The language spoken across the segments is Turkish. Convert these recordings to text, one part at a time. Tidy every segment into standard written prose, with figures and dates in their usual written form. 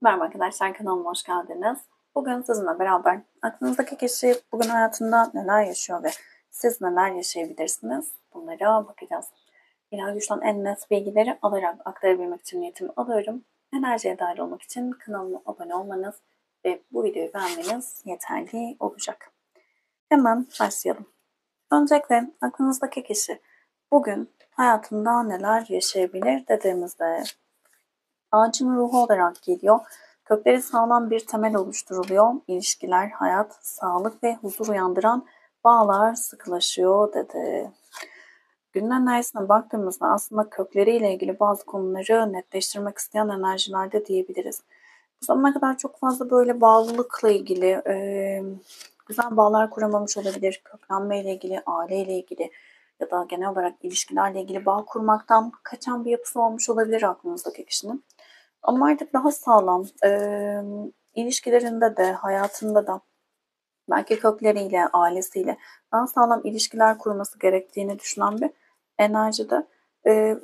Merhaba arkadaşlar, kanalıma hoş geldiniz. Bugün sizinle beraber aklınızdaki kişi bugün hayatında neler yaşıyor ve siz neler yaşayabilirsiniz? Bunlara bakacağız. İlahi Güç'ten en net bilgileri alarak aktarabilmek için niyetimi alıyorum. Enerjiye dahil olmak için kanalıma abone olmanız ve bu videoyu beğenmeniz yeterli olacak. Hemen başlayalım. Öncelikle aklınızdaki kişi bugün hayatında neler yaşayabilir dediğimizde ağacın ruhu olarak geliyor. Kökleri sağlam bir temel oluşturuluyor. İlişkiler, hayat, sağlık ve huzur uyandıran bağlar sıkılaşıyor dedi. Günün enerjisine baktığımızda aslında kökleriyle ilgili bazı konuları netleştirmek isteyen enerjilerde diyebiliriz. Bu zamana kadar çok fazla böyle bağlılıkla ilgili güzel bağlar kuramamış olabilir. Köklenmeyle ilgili, aileyle ilgili ya da genel olarak ilişkilerle ilgili bağ kurmaktan kaçan bir yapısı olmuş olabilir aklınızdaki kişinin. Ama artık daha sağlam ilişkilerinde de hayatında da belki kökleriyle, ailesiyle daha sağlam ilişkiler kurması gerektiğini düşünen bir enerjide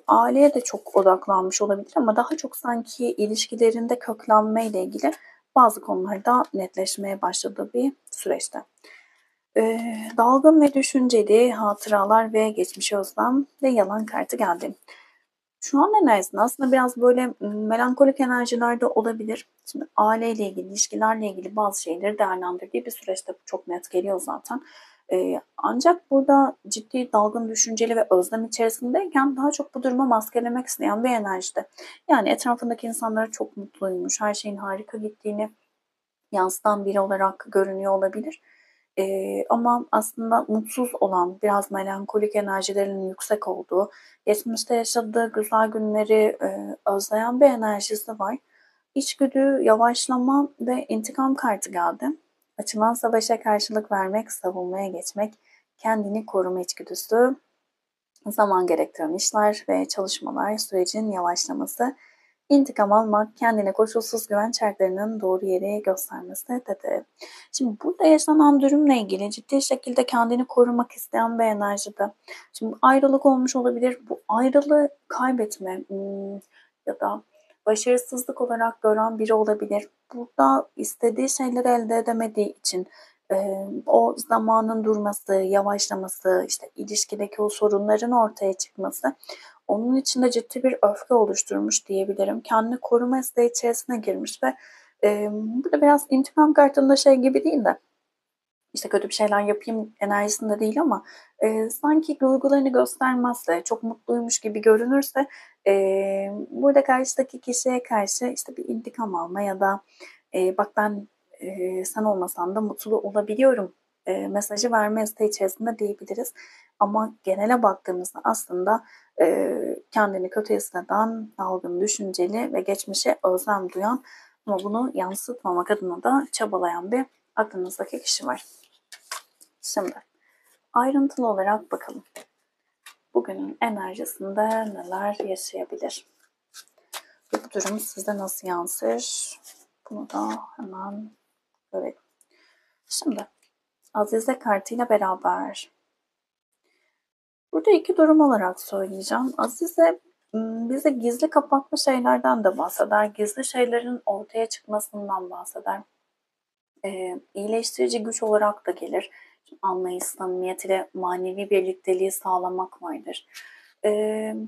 aileye de çok odaklanmış olabilir ama daha çok sanki ilişkilerinde köklenmeyle ilgili bazı konularda netleşmeye başladığı bir süreçte. Dalgın ve düşünceli hatıralar ve geçmişe özlem ve yalan kartı geldi. Şu an enerjisinde aslında biraz böyle melankolik enerjilerde olabilir. Şimdi aileyle ilgili, ilişkilerle ilgili bazı şeyleri değerlendirdiği bir süreçte çok net geliyor zaten. Ancak burada ciddi dalgın düşünceli ve özlem içerisindeyken daha çok bu durumu maskelemek isteyen bir enerjide. Yani etrafındaki insanlara çok mutluymuş, her şeyin harika gittiğini yansıtan biri olarak görünüyor olabilir. Ama aslında mutsuz olan, biraz melankolik enerjilerin yüksek olduğu, geçmişte yaşadığı güzel günleri özleyen bir enerjisi var. İçgüdü, yavaşlama ve intikam kartı geldi. Açılan savaşa karşılık vermek, savunmaya geçmek, kendini koruma içgüdüsü, zaman gerektiren işler ve çalışmalar, sürecin yavaşlaması, İntikam almak, kendine koşulsuz güven çarklarının doğru yeri göstermesi dedi. Şimdi burada yaşanan durumla ilgili ciddi şekilde kendini korumak isteyen bir enerjide. Şimdi ayrılık olmuş olabilir. Bu ayrılığı kaybetme ya da başarısızlık olarak gören biri olabilir. Burada istediği şeyleri elde edemediği için o zamanın durması, yavaşlaması, işte ilişkideki o sorunların ortaya çıkması onun içinde ciddi bir öfke oluşturmuş diyebilirim. Kendini koruma isteği içerisine girmiş ve burada biraz intikam kartında şey gibi değil de işte kötü bir şeyler yapayım enerjisinde değil ama sanki duygularını göstermezse, çok mutluymuş gibi görünürse burada karşıdaki kişiye karşı işte bir intikam alma ya da bak ben sen olmasan da mutlu olabiliyorum mesajı verme isteği içerisinde diyebiliriz. Ama genele baktığımızda aslında kendini kötü hisseden, dalgın düşünceli ve geçmişe özlem duyan ama bunu yansıtmamak adına da çabalayan bir aklınızdaki kişi var. Şimdi ayrıntılı olarak bakalım. Bugünün enerjisinde neler yaşayabilir? Bu durum size nasıl yansır? Bunu da hemen görelim. Şimdi Azize kartıyla beraber burada iki durum olarak söyleyeceğim. Azize bize gizli kapaklı şeylerden de bahseder. Gizli şeylerin ortaya çıkmasından bahseder. İyileştirici güç olarak da gelir. Anlayış, samimiyet ile manevi birlikteliği sağlamak vardır.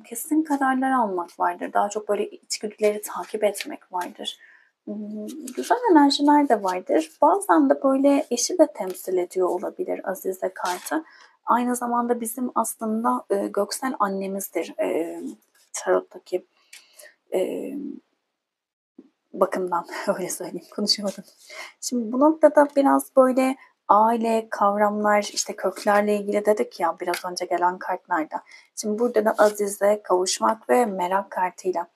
Kesin kararlar almak vardır. Daha çok böyle içgüdüleri takip etmek vardır. Güzel enerjiler de vardır. Bazen de böyle eşi de temsil ediyor olabilir Azize kartı. Aynı zamanda bizim aslında göksel annemizdir tarottaki bakımdan öyle söyleyeyim, konuşamadım. Şimdi bu noktada biraz böyle aile, kavramlar, işte köklerle ilgili dedik ya biraz önce gelen kartlarda. Şimdi burada da Azize, kavuşmak ve merak kartıyla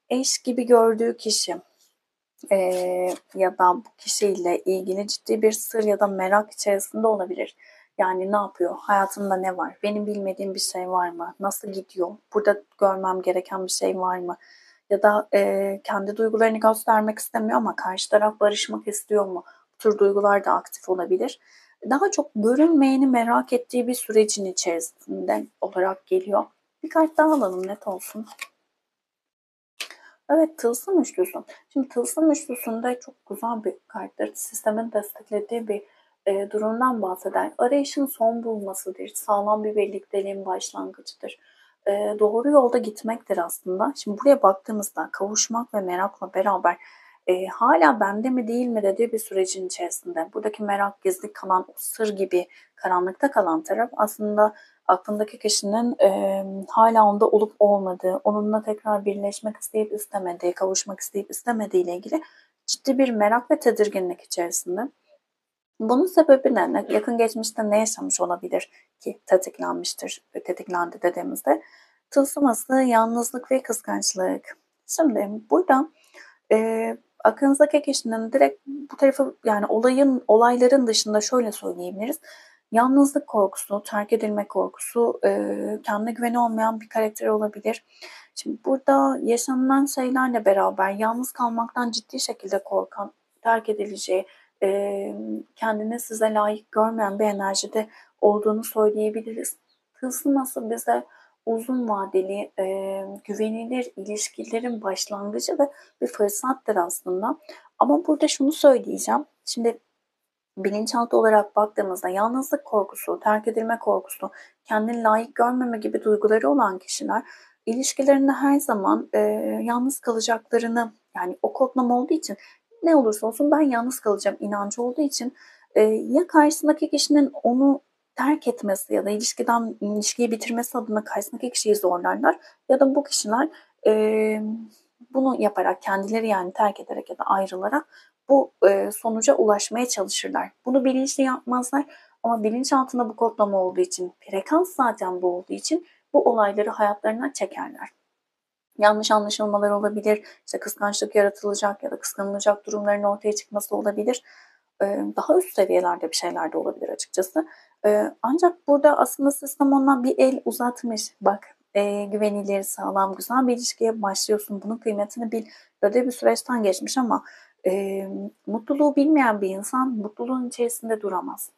eş gibi gördüğü kişi ya da bu kişiyle ilgili ciddi bir sır ya da merak içerisinde olabilir. Yani ne yapıyor? Hayatında ne var? Benim bilmediğim bir şey var mı? Nasıl gidiyor? Burada görmem gereken bir şey var mı? Ya da kendi duygularını göstermek istemiyor ama karşı taraf barışmak istiyor mu? Bu tür duygular da aktif olabilir. Daha çok görünmeyeni merak ettiği bir sürecin içerisinde olarak geliyor. Bir kart daha alalım net olsun. Evet, tılsım üçlüsü. Şimdi tılsım üçlüsünde çok güzel bir karttır. Sistemin desteklediği bir durumdan bahseder. Arayışın son bulmasıdır. Sağlam bir birlikteliğin başlangıcıdır. Doğru yolda gitmektir aslında. Şimdi buraya baktığımızda kavuşmak ve merakla beraber hala bende mi değil mi dediği bir sürecin içerisinde. Buradaki merak, gizli kalan, o sır gibi karanlıkta kalan taraf aslında aklındaki kişinin hala onda olup olmadığı, onunla tekrar birleşmek isteyip istemediği, kavuşmak isteyip istemediği ile ilgili ciddi bir merak ve tedirginlik içerisinde. Bunun sebebi ne? Yakın geçmişte ne yaşamış olabilir ki tetiklenmiştir, tetiklendi dediğimizde? Tılsım aslı yalnızlık ve kıskançlık. Şimdi burada aklınızdaki kişinin direkt bu tarafı, yani olayların dışında şöyle söyleyebiliriz. Yalnızlık korkusu, terk edilme korkusu, kendine güveni olmayan bir karakter olabilir. Şimdi burada yaşanılan şeylerle beraber yalnız kalmaktan ciddi şekilde korkan, terk edileceği, kendini size layık görmeyen bir enerjide olduğunu söyleyebiliriz. Tılsım bize uzun vadeli, güvenilir ilişkilerin başlangıcı ve bir fırsattır aslında. Ama burada şunu söyleyeceğim. Şimdi bilinçaltı olarak baktığımızda yalnızlık korkusu, terk edilme korkusu, kendini layık görmeme gibi duyguları olan kişiler ilişkilerinde her zaman yalnız kalacaklarını, yani o kodlama olduğu için ne olursa olsun ben yalnız kalacağım inancı olduğu için ya karşısındaki kişinin onu terk etmesi ya da ilişkiyi bitirmesi adına karşısındaki kişiyi zorlarlar ya da bu kişiler e, bunu yaparak kendileri, yani terk ederek ya da ayrılarak bu sonuca ulaşmaya çalışırlar. Bunu bilinçli yapmazlar ama bilinçaltında bu kodlama olduğu için, frekans zaten bu olduğu için bu olayları hayatlarına çekerler. Yanlış anlaşılmalar olabilir, işte kıskançlık yaratılacak ya da kıskanılacak durumların ortaya çıkması olabilir. Daha üst seviyelerde bir şeyler de olabilir açıkçası. Ancak burada aslında sistem ona bir el uzatmış. Bak, güvenilir, sağlam, güzel bir ilişkiye başlıyorsun. Bunun kıymetini bil. Böyle bir süreçten geçmiş ama mutluluğu bilmeyen bir insan mutluluğun içerisinde duramaz.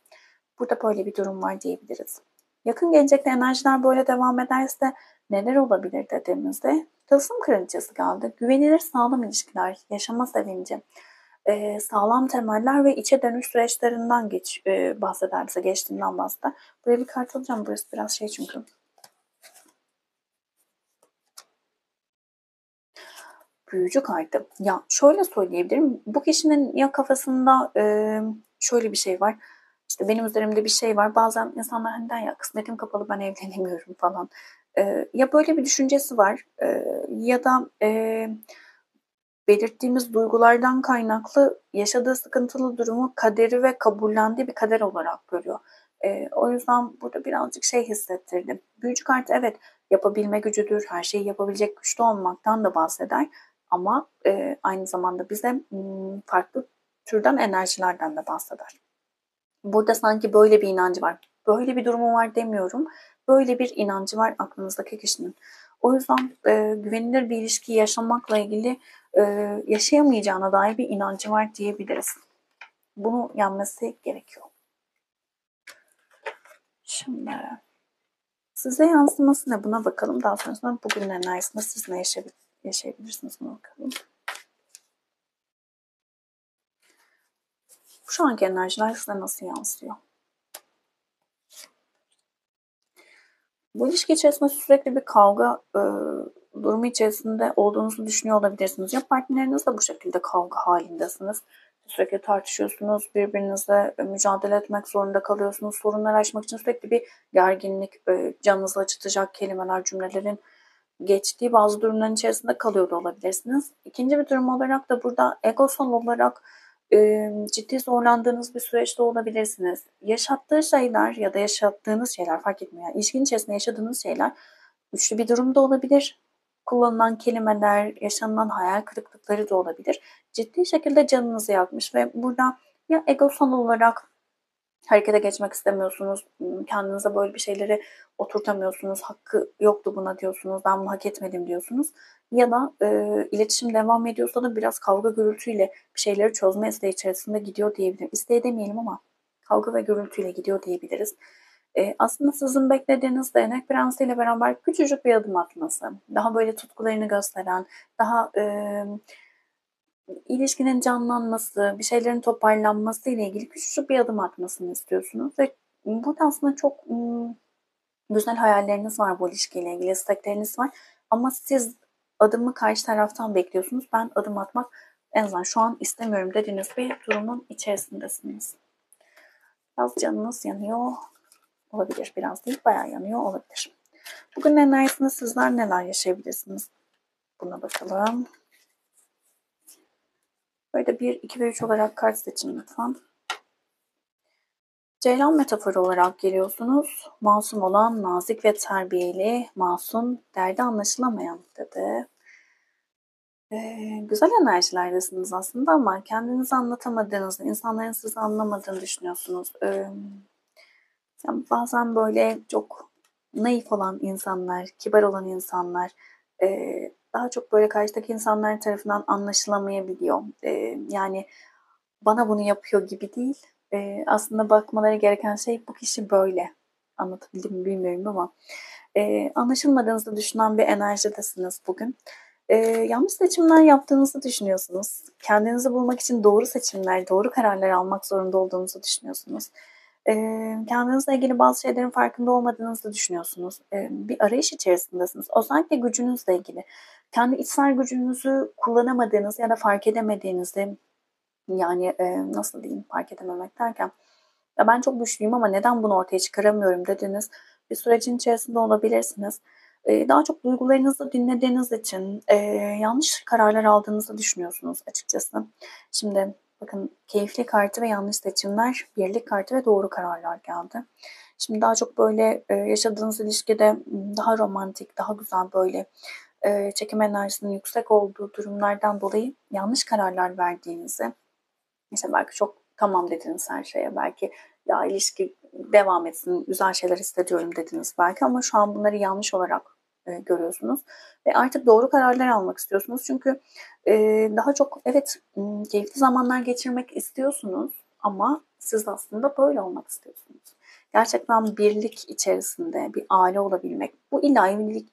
Burada böyle bir durum var diyebiliriz. Yakın gelecekte enerjiler böyle devam ederse neler olabilir dediğimizde tılsım kraliçesi geldi. Güvenilir sağlam ilişkiler, yaşama sevinci, sağlam temeller ve içe dönüş süreçlerinden bahseder bize, geçtiğinden bahseder. Buraya bir kart alacağım. Burası biraz şey çünkü. Büyücü kartı. Ya şöyle söyleyebilirim. Bu kişinin ya kafasında şöyle bir şey var. İşte benim üzerimde bir şey var. Bazen insanlar hani der ya, kısmetim kapalı, ben evlenemiyorum falan. Ya böyle bir düşüncesi var. Ya da belirttiğimiz duygulardan kaynaklı yaşadığı sıkıntılı durumu kaderi ve kabullendiği bir kader olarak görüyor. O yüzden burada birazcık şey hissettirdim. Büyücü kartı evet, yapabilme gücüdür, her şeyi yapabilecek güçlü olmaktan da bahseder. Ama aynı zamanda bize farklı türden enerjilerden de bahseder. Burada sanki böyle bir inancı var. Böyle bir durumu var demiyorum. Böyle bir inancı var aklınızdaki kişinin. O yüzden güvenilir bir ilişki yaşamakla ilgili e, yaşayamayacağına dair bir inancı var diyebiliriz. Bunu yenmesi gerekiyor. Şimdi size yansıması ne, buna bakalım. Daha sonrasında bugünün enerjisinde siz ne yaşayabilirsiniz, buna bakalım. Şu anki enerjiler size nasıl yansıyor? Bu ilişki içerisinde sürekli bir kavga durumu içerisinde olduğunuzu düşünüyor olabilirsiniz. Ya partnerinizle bu şekilde kavga halindesiniz. Sürekli tartışıyorsunuz, birbirinizle mücadele etmek zorunda kalıyorsunuz. Sorunları aşmak için sürekli bir gerginlik, canınızı acıtacak kelimeler, cümlelerin geçtiği bazı durumların içerisinde kalıyor da olabilirsiniz. İkinci bir durum olarak da burada egosal olarak ciddi zorlandığınız bir süreçte olabilirsiniz. Yaşattığı şeyler ya da yaşattığınız şeyler fark etmiyor. Yani ilişkinin içerisinde yaşadığınız şeyler güçlü bir durum da olabilir. Kullanılan kelimeler, yaşanılan hayal kırıklıkları da olabilir. Ciddi şekilde canınızı yakmış ve burada ya egosal olarak harekete geçmek istemiyorsunuz, kendinize böyle bir şeyleri oturtamıyorsunuz, hakkı yoktu buna diyorsunuz, ben bunu hak etmedim diyorsunuz. Ya da iletişim devam ediyorsa da biraz kavga gürültüyle bir şeyleri çözme isteği içerisinde gidiyor diyebilirim. İsteği demeyelim ama kavga ve gürültüyle gidiyor diyebiliriz. Aslında sizin beklediğiniz Değnek Prensi ile beraber küçücük bir adım atması, daha böyle tutkularını gösteren, daha ilişkinin canlanması, bir şeylerin toparlanması ile ilgili küçücük bir adım atmasını istiyorsunuz ve burada aslında çok güzel hayalleriniz var bu ilişkiyle ilgili, istekleriniz var ama siz adımı karşı taraftan bekliyorsunuz. Ben adım atmak en azından şu an istemiyorum dediğiniz bir durumun içerisindesiniz. Biraz canınız yanıyor olabilir, biraz değil, bayağı yanıyor olabilir. Bugün enerjisinde sizler neler yaşayabilirsiniz? Buna bakalım. Böyle 1, 2 ve 3 olarak kart seçin lütfen. Ceylan metaforu olarak geliyorsunuz. Masum olan, nazik ve terbiyeli, masum, derdi anlaşılamayan dedi. Güzel enerjilerdesiniz aslında ama kendinizi anlatamadığınızı, insanların sizi anlamadığını düşünüyorsunuz. Yani bazen böyle çok naif olan insanlar, kibar olan insanlar daha çok böyle karşıdaki insanlar tarafından anlaşılamayabiliyor. Yani bana bunu yapıyor gibi değil. Aslında bakmaları gereken şey bu kişi böyle. Anlatabildim mi bilmiyorum ama anlaşılmadığınızı düşünen bir enerjidesiniz bugün. Yanlış seçimler yaptığınızı düşünüyorsunuz. Kendinizi bulmak için doğru seçimler, doğru kararlar almak zorunda olduğunuzu düşünüyorsunuz. Kendinizle ilgili bazı şeylerin farkında olmadığınızı düşünüyorsunuz. Bir arayış içerisindesiniz. Özellikle gücünüzle ilgili. Kendi içsel gücünüzü kullanamadığınız ya da fark edemediğinizi, yani nasıl diyeyim, fark edememek derken, ya ben çok güçlüyüm ama neden bunu ortaya çıkaramıyorum dediğiniz bir sürecin içerisinde olabilirsiniz. Daha çok duygularınızı dinlediğiniz için yanlış kararlar aldığınızı düşünüyorsunuz açıkçası. Şimdi bakın, keyifli kartı ve yanlış seçimler, birlik kartı ve doğru kararlar geldi. Şimdi daha çok böyle yaşadığınız ilişkide daha romantik, daha güzel böyle çekim enerjisinin yüksek olduğu durumlardan dolayı yanlış kararlar verdiğinizi, işte belki çok tamam dediniz her şeye, belki ya ilişki devam etsin, güzel şeyler hissediyorum dediniz belki ama şu an bunları yanlış olarak görüyorsunuz ve artık doğru kararlar almak istiyorsunuz. Çünkü daha çok evet, keyifli zamanlar geçirmek istiyorsunuz ama siz aslında böyle olmak istiyorsunuz. Gerçekten birlik içerisinde bir aile olabilmek, bu illa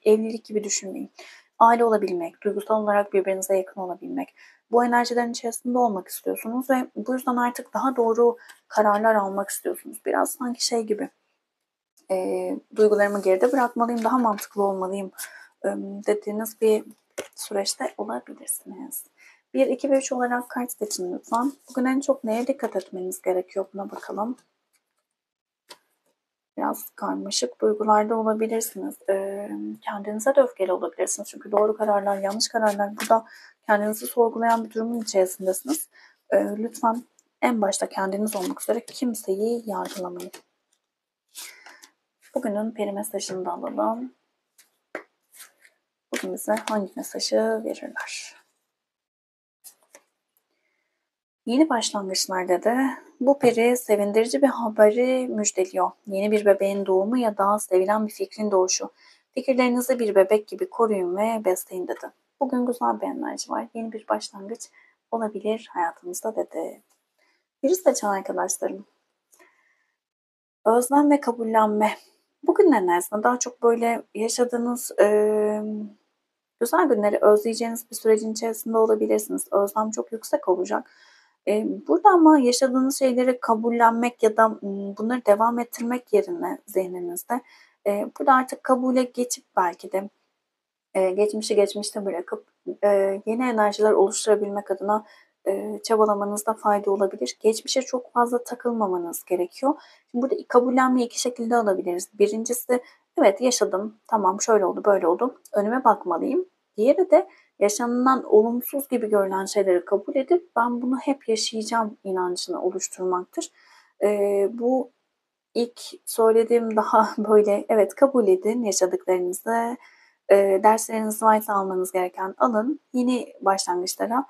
evlilik gibi düşünmeyin. Aile olabilmek, duygusal olarak birbirinize yakın olabilmek, bu enerjilerin içerisinde olmak istiyorsunuz ve bu yüzden artık daha doğru kararlar almak istiyorsunuz. Biraz sanki şey gibi, duygularımı geride bırakmalıyım, daha mantıklı olmalıyım dediğiniz bir süreçte olabilirsiniz. 1, 2 ve 3 olarak kart seçin lütfen. Bugün en çok neye dikkat etmeniz gerekiyor, buna bakalım. Biraz karmaşık duygularda olabilirsiniz. Kendinize de öfkeli olabilirsiniz. Çünkü doğru kararlar, yanlış kararlar, burada kendinizi sorgulayan bir durumun içerisindesiniz. Lütfen en başta kendiniz olmak üzere kimseyi yargılamayın. Bugünün peri mesajını da alalım. Bugün bize hangi mesajı verirler? Yeni başlangıçlarda da bu peri sevindirici bir haberi müjdeliyor. Yeni bir bebeğin doğumu ya da sevilen bir fikrin doğuşu. Fikirlerinizi bir bebek gibi koruyun ve besleyin dedi. Bugün güzel bir enerji var. Yeni bir başlangıç olabilir hayatımızda dedi. Bir seçen arkadaşlarım. Özlem ve kabullenme. Bugün enerjisinde daha çok böyle yaşadığınız güzel günleri özleyeceğiniz bir sürecin içerisinde olabilirsiniz. Özlem çok yüksek olacak. Burada ama yaşadığınız şeyleri kabullenmek ya da bunları devam ettirmek yerine zihninizde burada artık kabule geçip belki de geçmişi geçmişte bırakıp yeni enerjiler oluşturabilmek adına çabalamanızda fayda olabilir. Geçmişe çok fazla takılmamanız gerekiyor. Şimdi burada kabullenmeyi iki şekilde alabiliriz. Birincisi, evet yaşadım, tamam şöyle oldu böyle oldu, önüme bakmalıyım. Diğeri de yaşanılan olumsuz gibi görülen şeyleri kabul edip ben bunu hep yaşayacağım inancını oluşturmaktır. Bu ilk söylediğim daha böyle, evet kabul edin yaşadıklarınızı, derslerinizi varsa almanız gereken alın, yeni başlangıçlara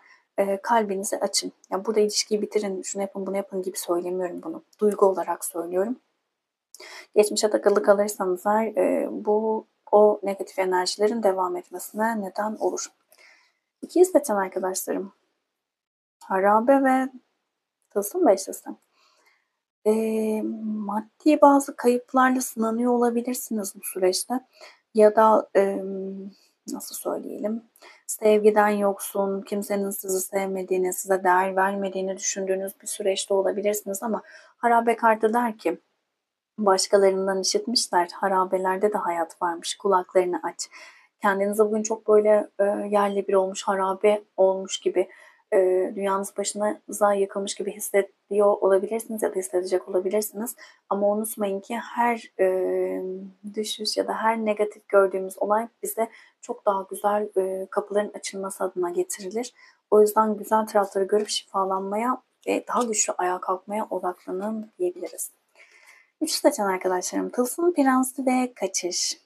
kalbinizi açın. Yani burada ilişkiyi bitirin, şunu yapın, bunu yapın gibi söylemiyorum bunu. Duygu olarak söylüyorum. Geçmişe takılı kalırsanız bu o negatif enerjilerin devam etmesine neden olur. İkiyi seçen arkadaşlarım. Harabe ve tılsım beşlisi. Maddi bazı kayıplarla sınanıyor olabilirsiniz bu süreçte ya da, nasıl söyleyelim, sevgiden yoksun, kimsenin sizi sevmediğini, size değer vermediğini düşündüğünüz bir süreçte olabilirsiniz ama harabe kartı der ki, başkalarından işitmişler, harabelerde de hayat varmış, kulaklarını aç. Kendinizi bugün çok böyle yerle bir olmuş, harabe olmuş gibi, dünyanız başınıza yıkılmış gibi hissediyor olabilirsiniz ya da hissedecek olabilirsiniz. Ama unutmayın ki her düşüş ya da her negatif gördüğümüz olay bize çok daha güzel kapıların açılması adına getirilir. O yüzden güzel tarafları görüp şifalanmaya ve daha güçlü ayağa kalkmaya odaklanın diyebiliriz. Üç seçen arkadaşlarım Tılsım Prensi ve Kaçış.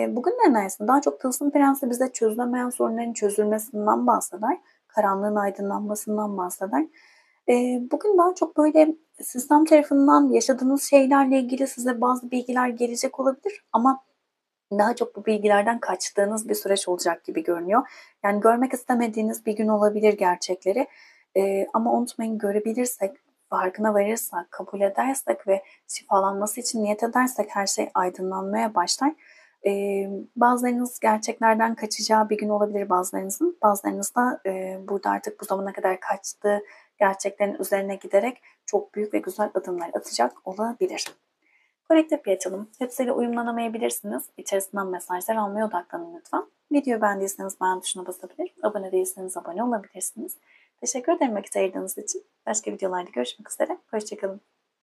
Bugün enerjisinde daha çok Tılsım Prensi bize çözülemeyen sorunların çözülmesinden bahseder. Karanlığın aydınlanmasından bahseder. Bugün daha çok böyle sistem tarafından yaşadığınız şeylerle ilgili size bazı bilgiler gelecek olabilir ama daha çok bu bilgilerden kaçtığınız bir süreç olacak gibi görünüyor. Yani görmek istemediğiniz bir gün olabilir gerçekleri. Ama unutmayın, görebilirsek, farkına varırsak, kabul edersek ve şifalanması için niyet edersek her şey aydınlanmaya başlar. Bazılarınız gerçeklerden kaçacağı bir gün olabilir bazılarınızın. Bazılarınız da burada artık bu zamana kadar kaçtığı gerçeklerin üzerine giderek çok büyük ve güzel adımlar atacak olabilir. Kolektif bir açılım. Hepsiyle uyumlanamayabilirsiniz. İçerisinden mesajlar almaya odaklanın lütfen. Videoyu beğendiyseniz beğen tuşuna basabilir. Abone değilseniz abone olabilirsiniz. Teşekkür ederim vakit ayırdığınız için. Başka videolarda görüşmek üzere. Hoşçakalın.